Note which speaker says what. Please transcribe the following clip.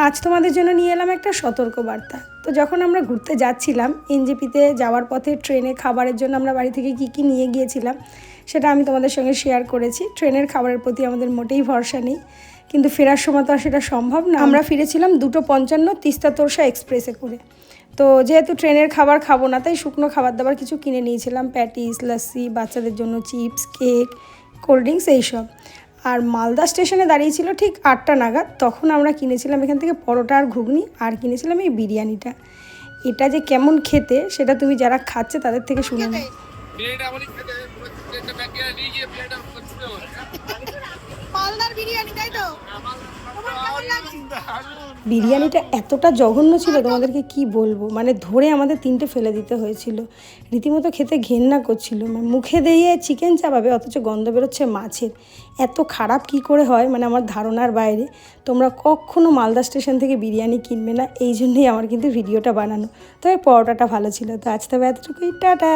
Speaker 1: আজ তোমাদের জন্য নিয়ে এলাম একটা সতর্কবার্তা। তো যখন আমরা ঘুরতে যাচ্ছিলাম এনজেপিতে যাওয়ার পথে ট্রেনে খাবারের জন্য আমরা বাড়ি থেকে কী নিয়ে গিয়েছিলাম সেটা আমি তোমাদের সঙ্গে শেয়ার করেছি। ট্রেনের খাবারের প্রতি আমাদের মোটেই ভরসা নেই, কিন্তু ফেরার সময় তো আর সেটা সম্ভব না। আমরা ফিরেছিলাম 2:55 তিস্তা তোরসা এক্সপ্রেসে করে। তো যেহেতু ট্রেনের খাবার খাবো না, তাই শুকনো খাবার দাবার কিছু কিনে নিয়েছিলাম, প্যাটিস, লস্যি, বাচ্চাদের জন্য চিপস, কেক, কোল্ড ড্রিঙ্কস এইসব। আর মালদা স্টেশনে দাঁড়িয়েছিল ঠিক 8টা নাগাদ। তখন আমরা কিনেছিলাম এখান থেকে পরোটা আর ঘুগনি, আর কিনেছিলাম এই বিরিয়ানিটা। এটা যে কেমন খেতে সেটা তুমি যারা খাচ্ছে তাদের থেকে শুনে নাও। বিরিয়ানিটা এতটা জঘন্য ছিল তোমাদেরকে কি বলবো, মানে ধরে আমাদের 3টে ফেলে দিতে হয়েছিল। রীতিমতো খেতে ঘেন্না করছিল, মানে মুখে দিয়ে চিকেন চাপাবে অথচ গন্ধ বেরোচ্ছে মাছের। এত খারাপ কি করে হয় মানে আমার ধারণার বাইরে। তোমরা কখনো মালদা স্টেশন থেকে বিরিয়ানি কিনবে না, এই জন্যই আমার কিন্তু ভিডিওটা বানানো। তবে পরোটাটা ভালো ছিল। তো আজ তবে এতটুকুই, টাটা।